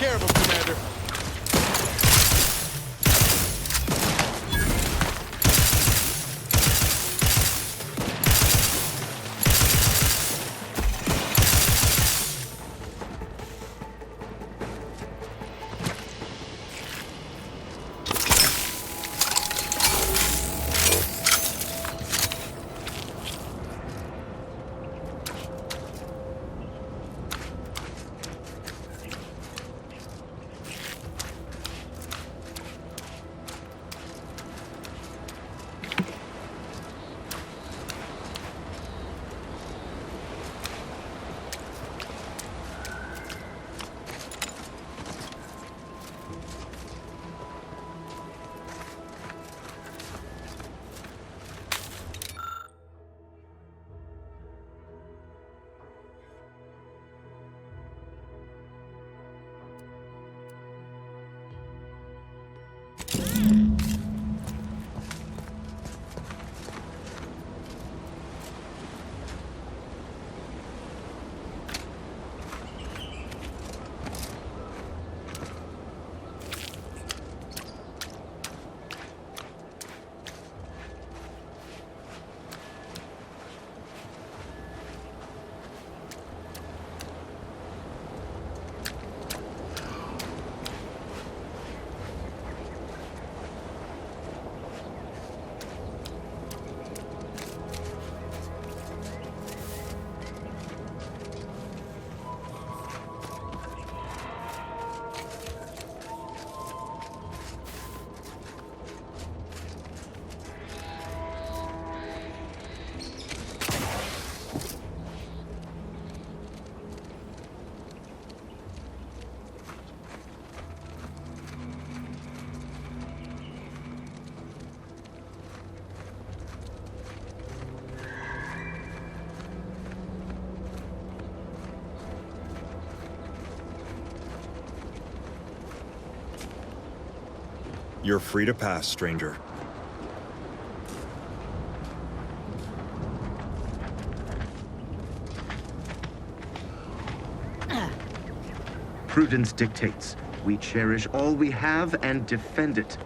care of him, Commander. You're free to pass, stranger. Prudence dictates. We cherish all we have and defend it.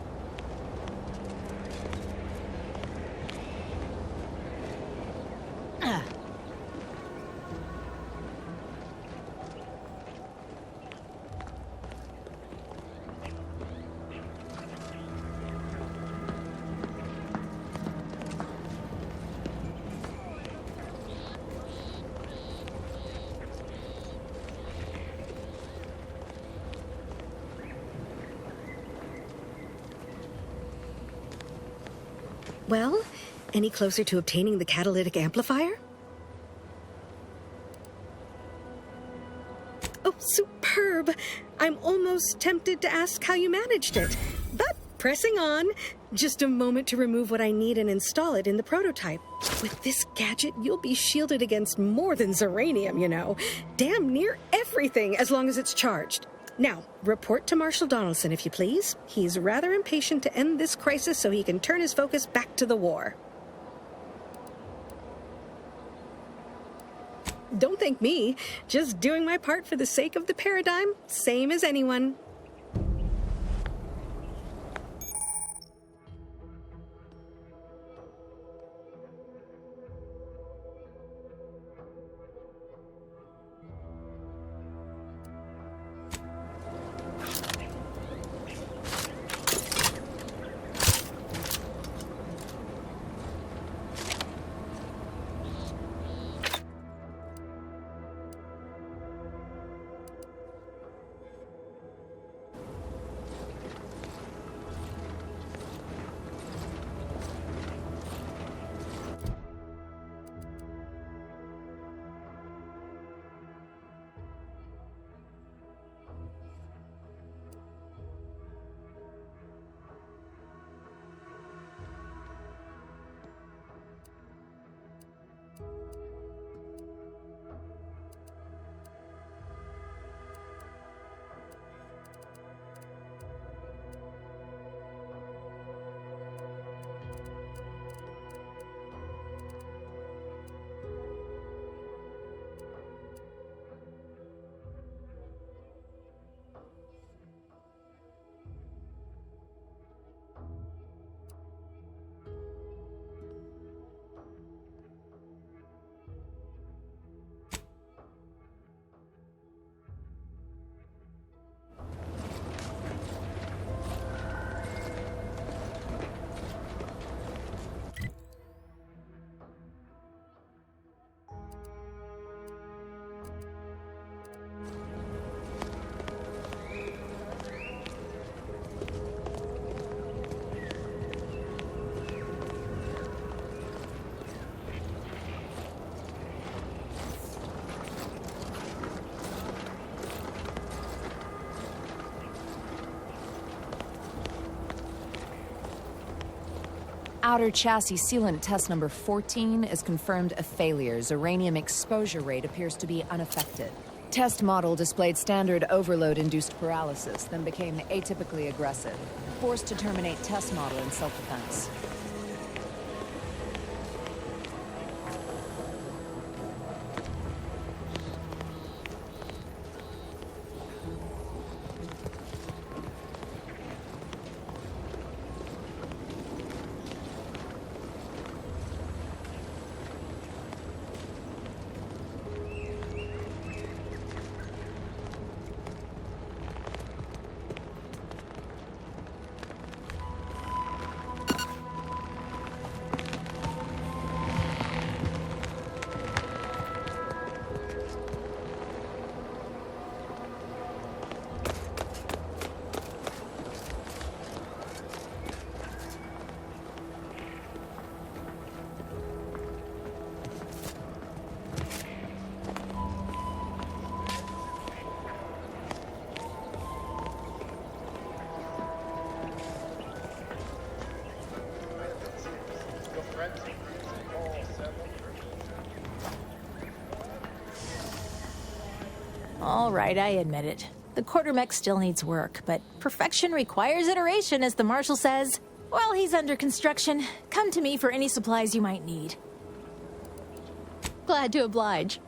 Well, any closer to obtaining the catalytic amplifier? Oh, superb! I'm almost tempted to ask how you managed it. But pressing on, just a moment to remove what I need and install it in the prototype. With this gadget, you'll be shielded against more than Zeranium, you know. Damn near everything, as long as it's charged. Now, report to Marshal Donaldson, if you please. He's rather impatient to end this crisis so he can turn his focus back to the war. Don't thank me. Just doing my part for the sake of the paradigm, same as anyone. Outer chassis sealant test number 14 is confirmed a failure. Uranium exposure rate appears to be unaffected. Test model displayed standard overload-induced paralysis, then became atypically aggressive. Forced to terminate test model in self-defense. All right, I admit it. The quartermech still needs work, but perfection requires iteration, as the Marshal says. While he's under construction, come to me for any supplies you might need. Glad to oblige.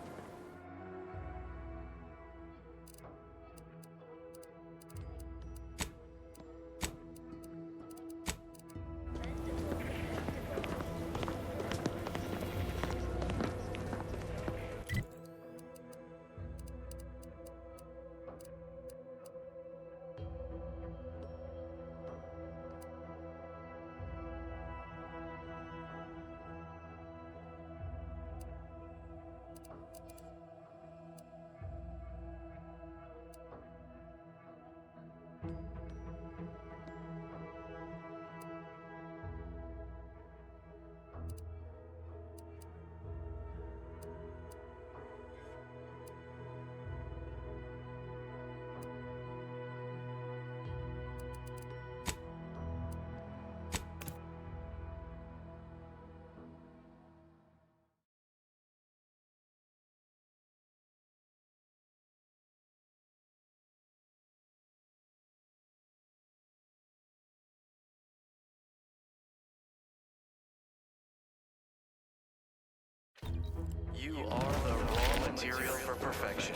You are the raw material for perfection.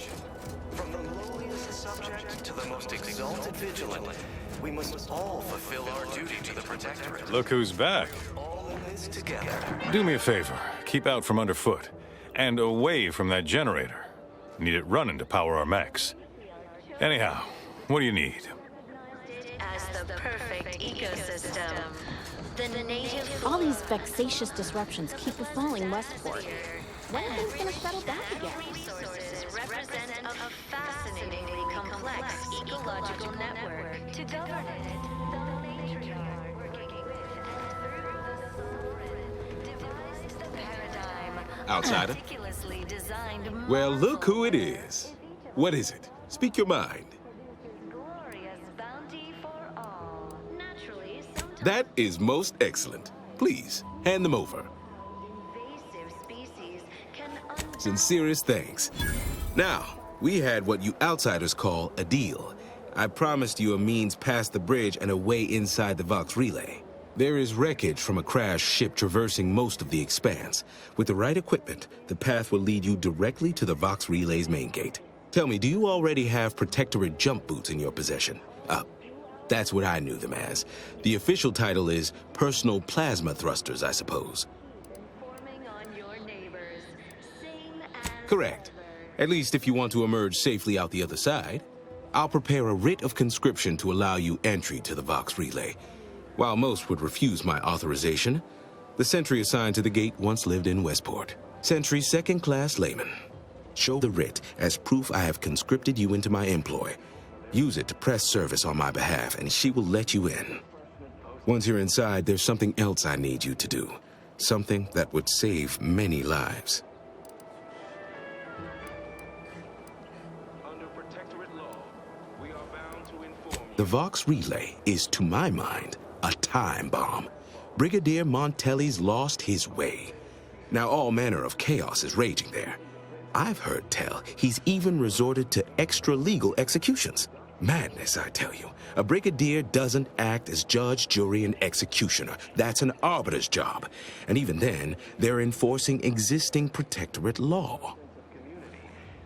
From the lowliest subject to the most exalted vigilant, we must all fulfill our duty to the Protectorate. Look who's back. All in this together. Do me a favor. Keep out from underfoot. And away from that generator. Need it running to power our mechs. Anyhow, what do you need? As the perfect ecosystem. The native All these vexatious disruptions keep befalling Westport. When are things gonna settle down again? resources represent a fascinatingly complex ecological network. To govern it, the matriarch working with and through the sovereign devised the paradigm. Outsider? Meticulously designed. Well, look who it is. What is it? Speak your mind. Glorious bounty for all. Naturally, sometimes That is most excellent. Please, hand them over. invasive species can Sincerest thanks. Now, we had what you outsiders call a deal. I promised you a means past the bridge and a way inside the Vox relay. There is wreckage from a crashed ship traversing most of the expanse. With the right equipment, the path will lead you directly to the Vox relay's main gate. Tell me, do you already have Protectorate jump boots in your possession? That's what I knew them as. The official title is Personal Plasma Thrusters, I suppose. forming on your neighbors. Same as Correct. At least if you want to emerge safely out the other side. I'll prepare a writ of conscription to allow you entry to the Vox relay. While most would refuse my authorization, the sentry assigned to the gate once lived in Westport. Sentry second-class layman. Show the writ as proof I have conscripted you into my employ. Use it to press service on my behalf, and she will let you in. Once you're inside, there's something else I need you to do. Something that would save many lives. Under Protectorate law, we are bound to inform you. The Vox relay is, to my mind, a time bomb. Brigadier Montelli's lost his way. Now all manner of chaos is raging there. I've heard tell he's even resorted to extra-legal executions. Madness, I tell you. A brigadier doesn't act as judge, jury, and executioner. That's an arbiter's job. And even then, they're enforcing existing protectorate law.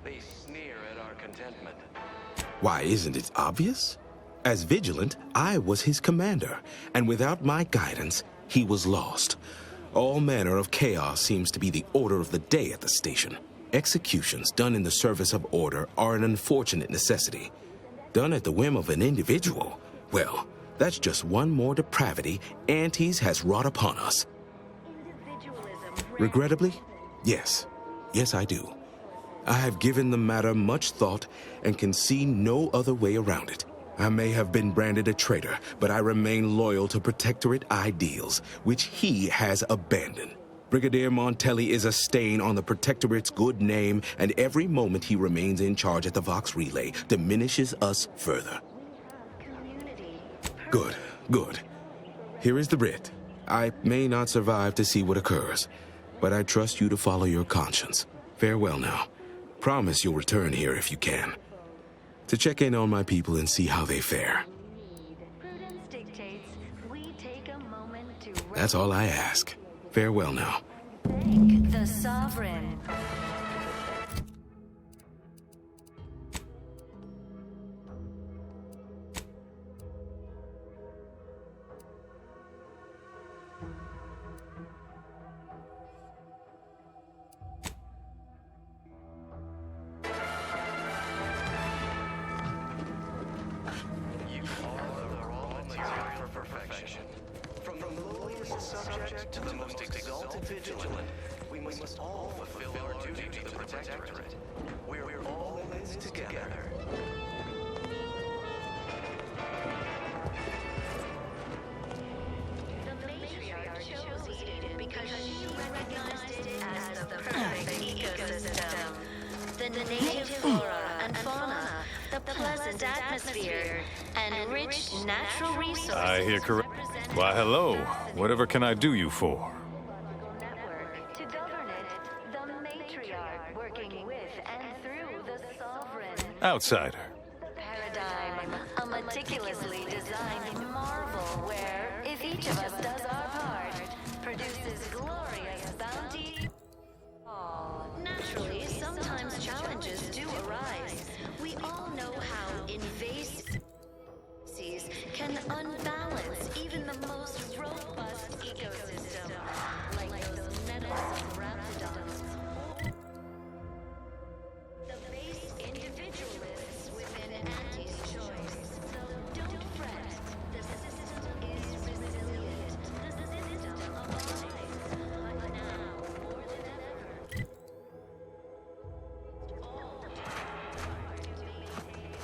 They sneer at our contentment. Why, isn't it obvious? As vigilant, I was his commander, and without my guidance, he was lost. All manner of chaos seems to be the order of the day at the station. Executions done in the service of order are an unfortunate necessity. Done at the whim of an individual, well, that's just one more depravity Antes has wrought upon us. Regrettably, yes. Yes, I do. I have given the matter much thought and can see no other way around it. I may have been branded a traitor, but I remain loyal to Protectorate ideals, which he has abandoned. Brigadier Montelli is a stain on the Protectorate's good name, and every moment he remains in charge at the Vox Relay diminishes us further. Good, good. Here is the writ. I may not survive to see what occurs, but I trust you to follow your conscience. Farewell now. Promise you'll return here if you can, to check in on my people and see how they fare. That's all I ask. Farewell now. Thank the sovereign. You are the raw material for perfection. From the lowliest subject to the most exalted vigilant, we must all fulfill our duty to the Protectorate. We're all in this together. The matriarch chose Eden because she recognized it as the perfect ecosystem. The native flora and fauna, the pleasant atmosphere, and rich natural resources. I hear correct. Why, hello. Whatever can I do you for? To govern it, the matriarch working with and through the sovereign. Outsider. Paradigm, a meticulously designed marvel where, if each of us does our part, produces glorious bounty. Naturally, sometimes challenges do arise. We all know how invasive can unbalance even the most robust ecosystem, like those meddlesome raptidons. The base individualists within Anti's choice. So don't fret. The system is resilient. The system abides. But now, more than ever, all are to maintain.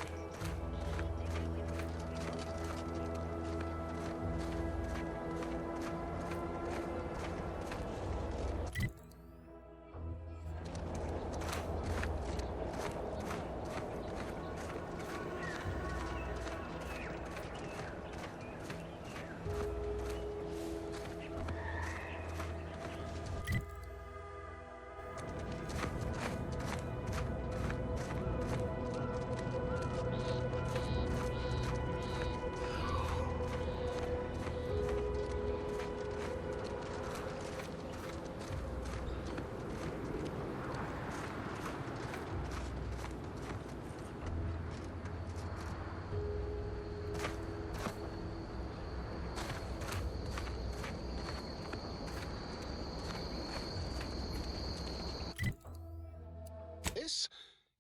This?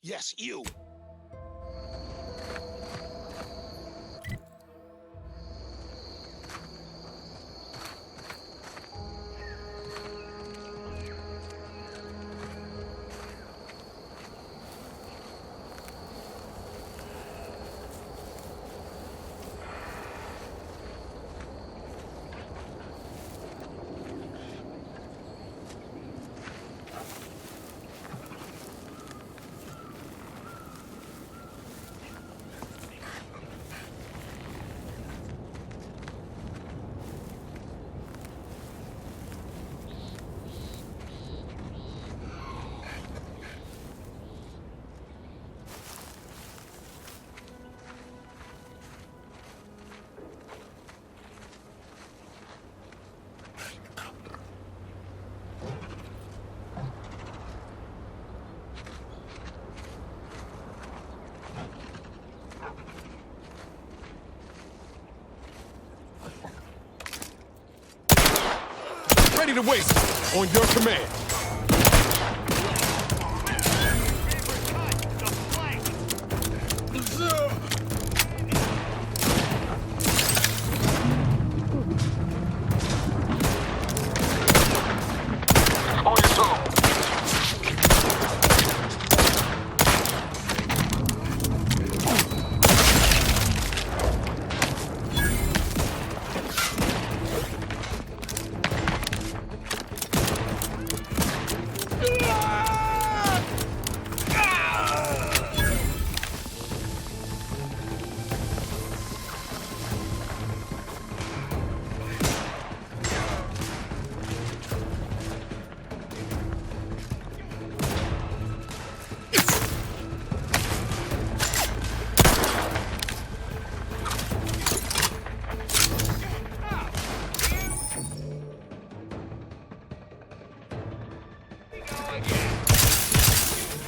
Yes, you. Ready to waste. On your command.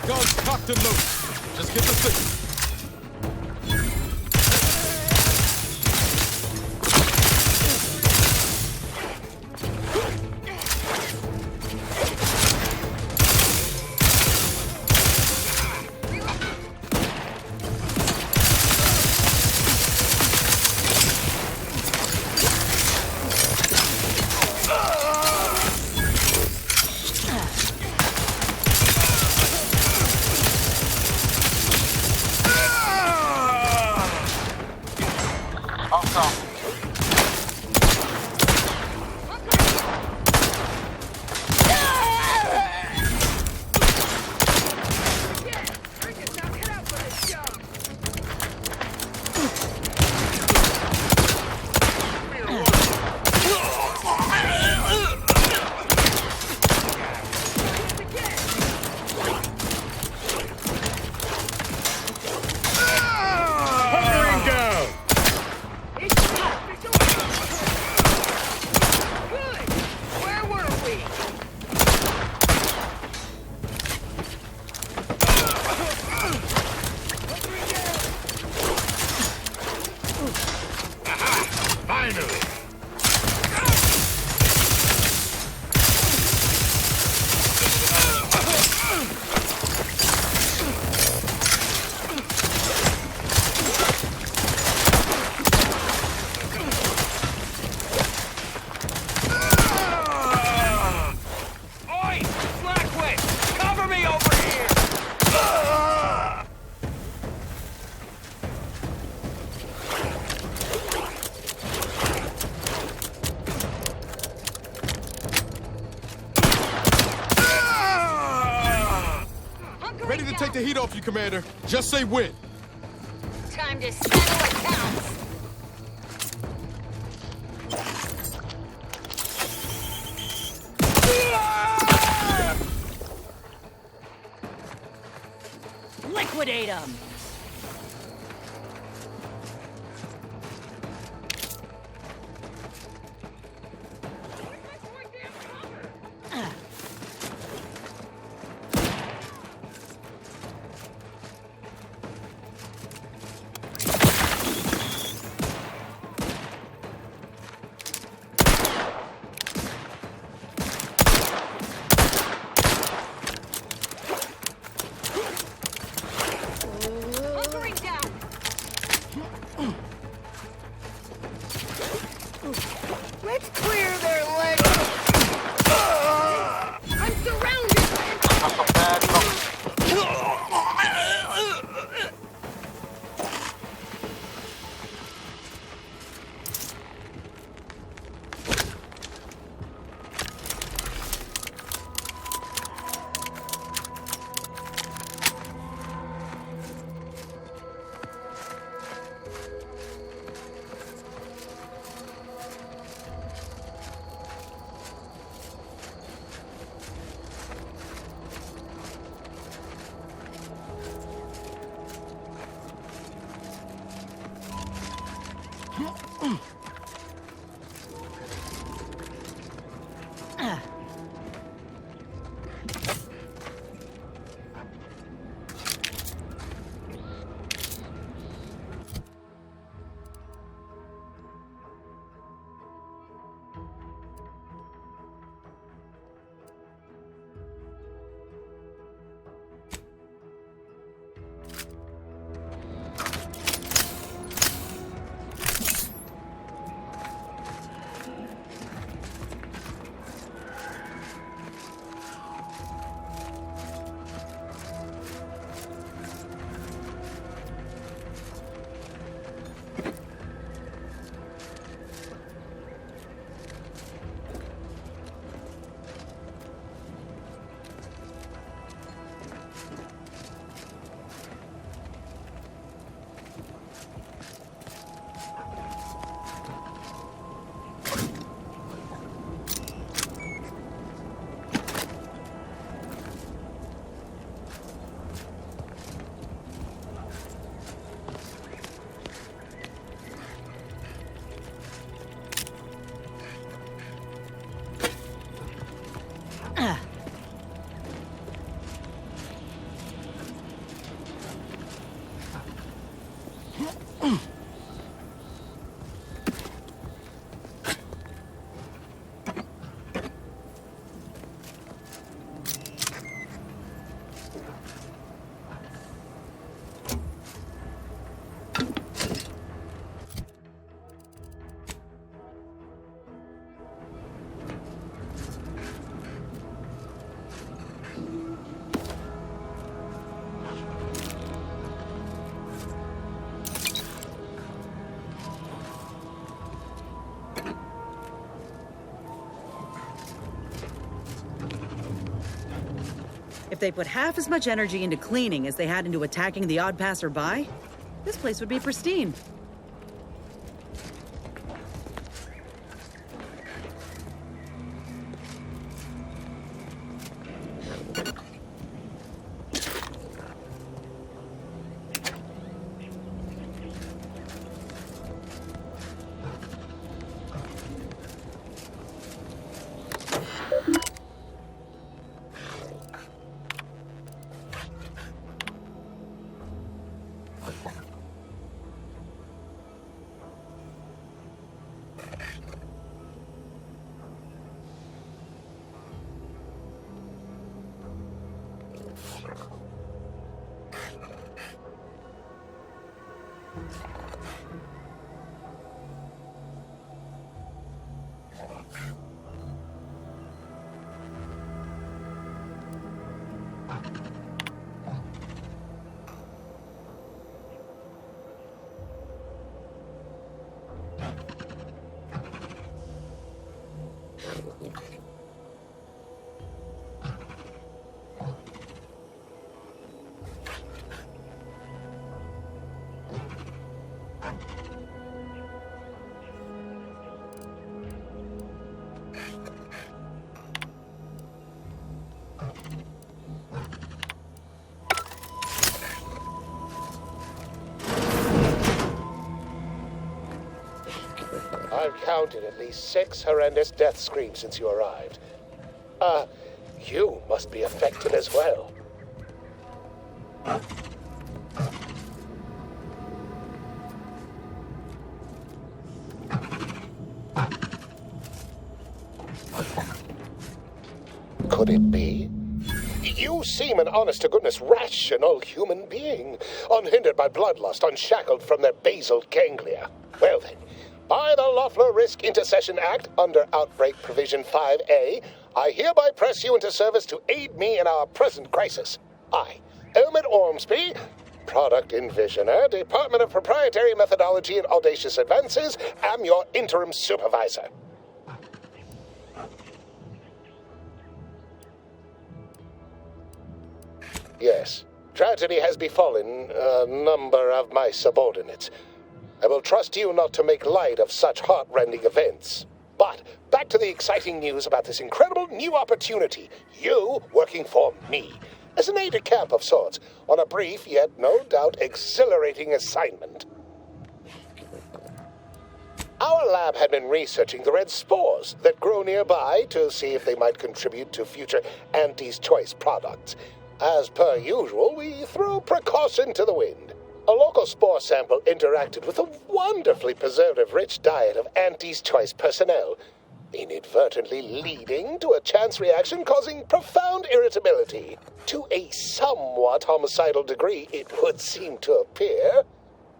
Guns cocked and loaded. Just get the signal. Ready to take the heat off you, Commander. Just say when. Time to settle accounts. Liquidate them! Let's clear their legs. I'm surrounded. If they put half as much energy into cleaning as they had into attacking the odd passerby, this place would be pristine. I've counted at least 6 horrendous death screams since you arrived. You must be affected as well. Could it be? You seem an honest-to-goodness rational human being, unhindered by bloodlust, unshackled from their basal ganglia. Well then, by the Loeffler Risk Intercession Act, under Outbreak Provision 5A, I hereby press you into service to aid me in our present crisis. I, Elmet Ormsby, Product Envisioner, Department of Proprietary Methodology and Audacious Advances, am your interim supervisor. Yes, tragedy has befallen a number of my subordinates. I will trust you not to make light of such heart-rending events. But back to the exciting news about this incredible new opportunity. You working for me, as an aide-de-camp of sorts, on a brief yet no doubt exhilarating assignment. Our lab had been researching the red spores that grow nearby to see if they might contribute to future Auntie's Choice products. As per usual, we threw precaution to the wind. A local spore sample interacted with a wonderfully preservative-rich diet of Auntie's Choice personnel, inadvertently leading to a chance reaction causing profound irritability. To a somewhat homicidal degree, it would seem to appear.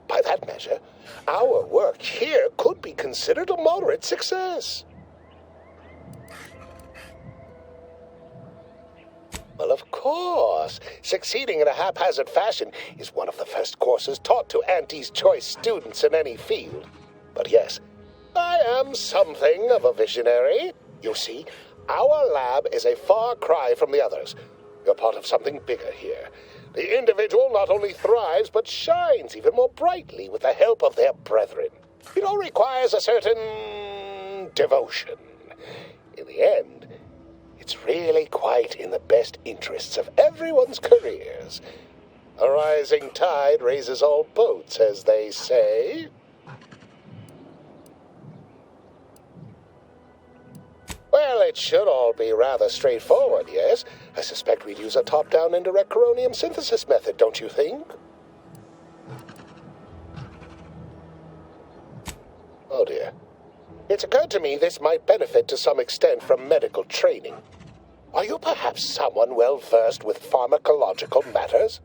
By that measure, our work here could be considered a moderate success. Well, of course. Succeeding in a haphazard fashion is one of the first courses taught to Auntie's Choice students in any field. But yes, I am something of a visionary. You see, our lab is a far cry from the others. You're part of something bigger here. The individual not only thrives, but shines even more brightly with the help of their brethren. It all requires a certain devotion. In the end, it's really quite in the best interests of everyone's careers. A rising tide raises all boats, as they say. Well, it should all be rather straightforward, yes? I suspect we'd use a top-down indirect coronium synthesis method, don't you think? Oh dear. It's occurred to me this might benefit to some extent from medical training. Are you perhaps someone well-versed with pharmacological matters?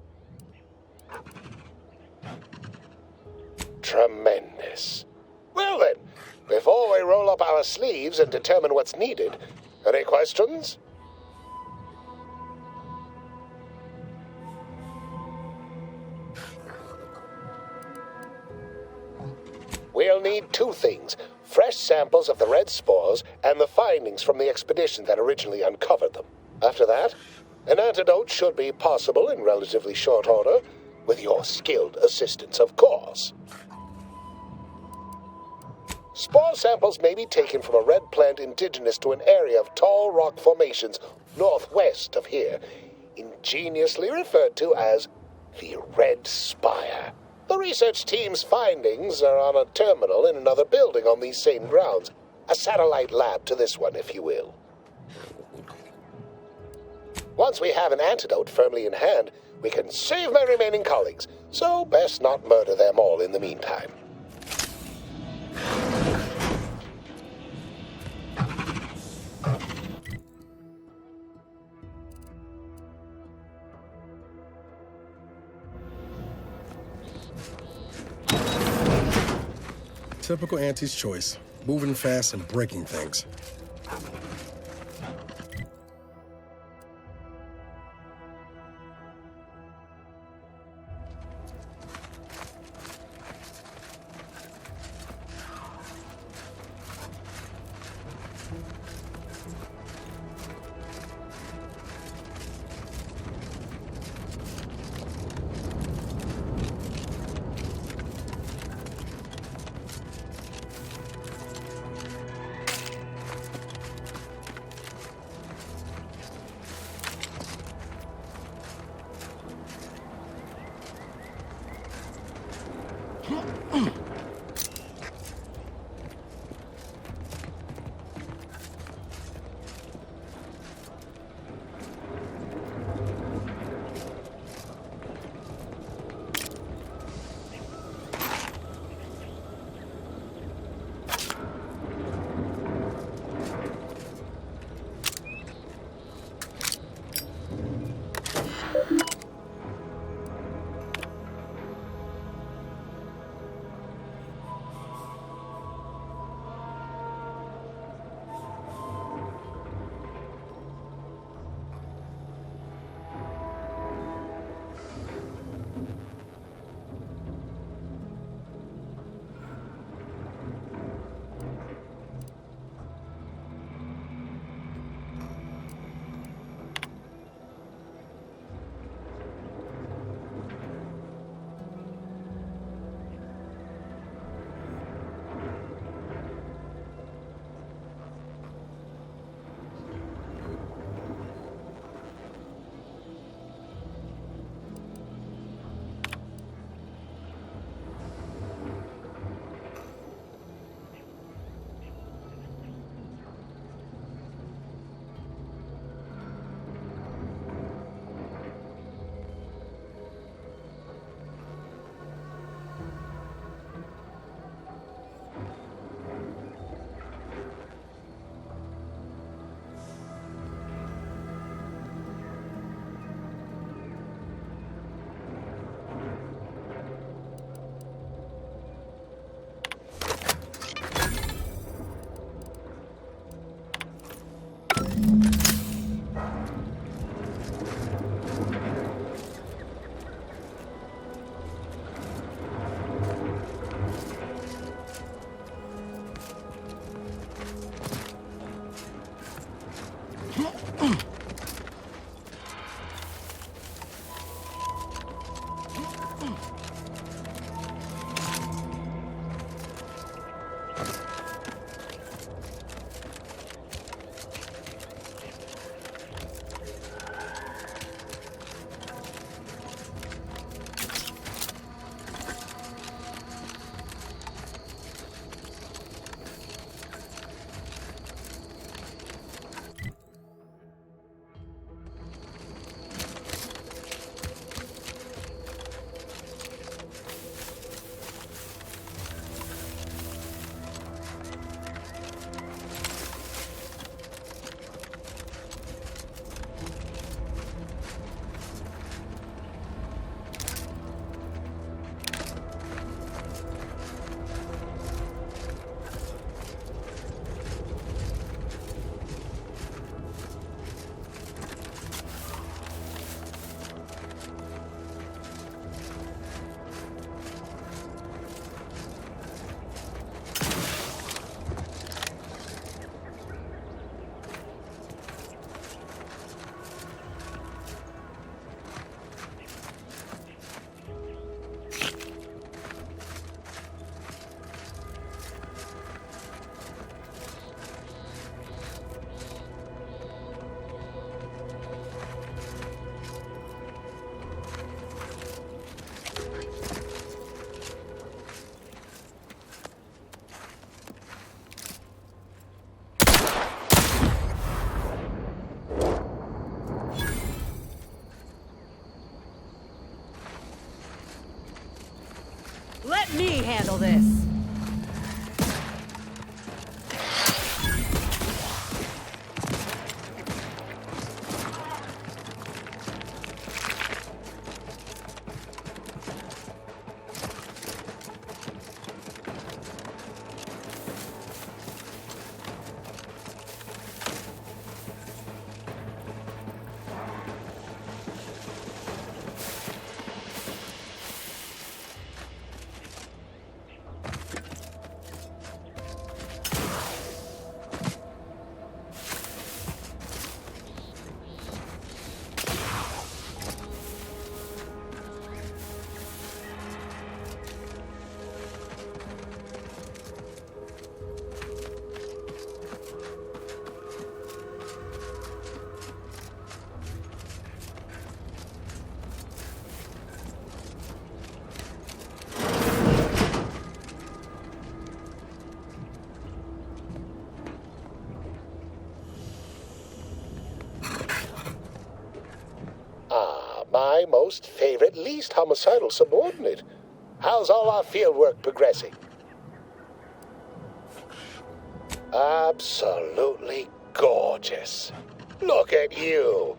Tremendous. Well then, before we roll up our sleeves and determine what's needed, any questions? We'll need 2 things. Fresh samples of the red spores and the findings from the expedition that originally uncovered them. After that, An antidote should be possible in relatively short order, with your skilled assistance, of course. Spore samples may be taken from a red plant indigenous to an area of tall rock formations northwest of here, ingeniously referred to as the Red Spire. The research team's findings are on a terminal in another building on these same grounds. A satellite lab to this one, if you will. Once we have an antidote firmly in hand, we can save my remaining colleagues, so best not murder them all in the meantime. Typical Auntie's choice. Moving fast and breaking things. Let me handle this. My most favorite, least homicidal subordinate. How's all our fieldwork progressing? Absolutely gorgeous. Look at you.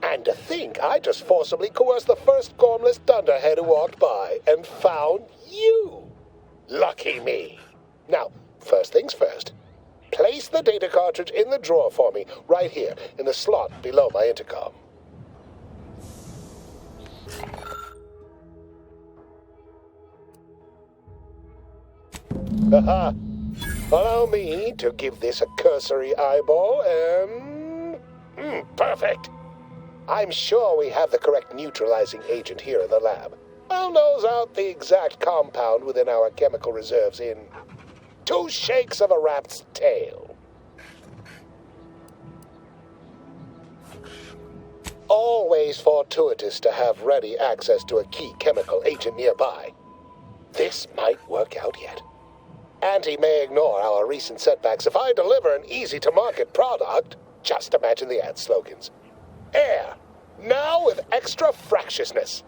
And to think I just forcibly coerced the first gormless dunderhead who walked by and found you. Lucky me. Now, first things first. Place the data cartridge in the drawer for me, right here, in the slot below my intercom. Haha. Allow me to give this a cursory eyeball and... perfect. I'm sure we have the correct neutralizing agent here in the lab. I'll nose out the exact compound within our chemical reserves in 2 shakes of a rat's tail. Always fortuitous to have ready access to a key chemical agent nearby. This might work out yet. Auntie may ignore our recent setbacks if I deliver an easy-to-market product. Just imagine the ad slogans. Air, now with extra fractiousness.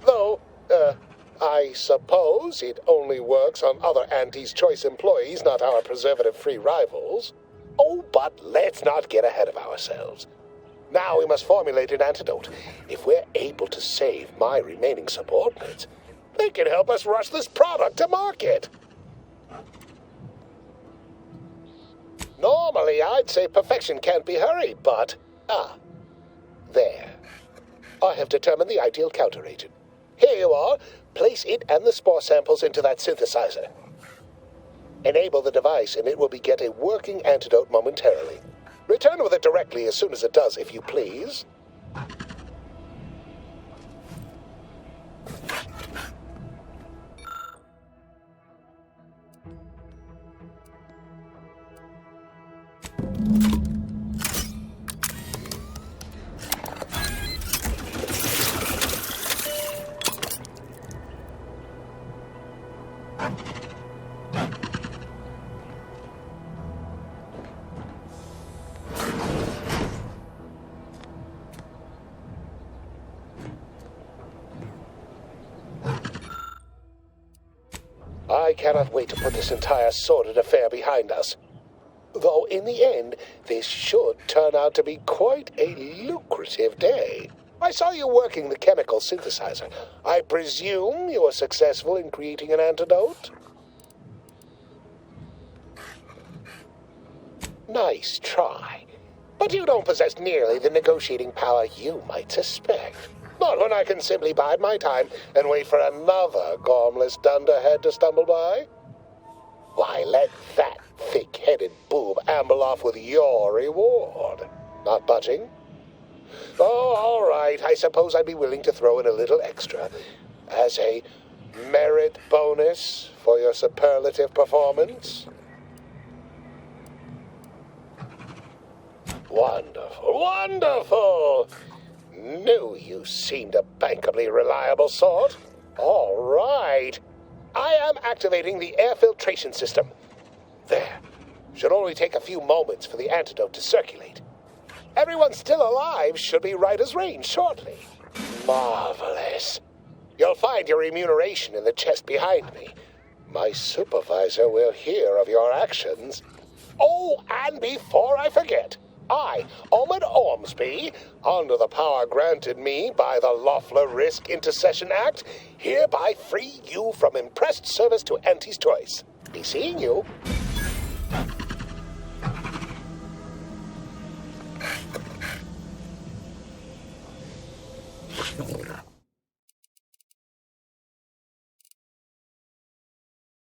Though, I suppose it only works on other Auntie's Choice employees, not our preservative-free rivals. Oh, but let's not get ahead of ourselves. Now we must formulate an antidote. If we're able to save my remaining subordinates, they can help us rush this product to market. Normally, I'd say perfection can't be hurried, but... there. I have determined the ideal counteragent. Here you are. Place it and the spore samples into that synthesizer. Enable the device, and it will beget a working antidote momentarily. Return with it directly as soon as it does, if you please. I cannot wait to put this entire sordid affair behind us. Though in the end, this should turn out to be quite a lucrative day. I saw you working the chemical synthesizer. I presume you were successful in creating an antidote? Nice try. But you don't possess nearly the negotiating power you might suspect. Not when I can simply bide my time and wait for another gormless dunderhead to stumble by. Why, let that thick-headed boob amble off with your reward. Not budging? Oh, all right. I suppose I'd be willing to throw in a little extra as a merit bonus for your superlative performance. Wonderful, wonderful! Knew you seemed a bankably reliable sort. All right. I am activating the air filtration system. There. Should only take a few moments for the antidote to circulate. Everyone still alive should be right as rain shortly. Marvelous. You'll find your remuneration in the chest behind me. my supervisor will hear of your actions. Oh, and before I forget, I, Omid Ormsby, under the power granted me by the Loeffler Risk Intercession Act, hereby free you from impressed service to Auntie's Choice. Be seeing you.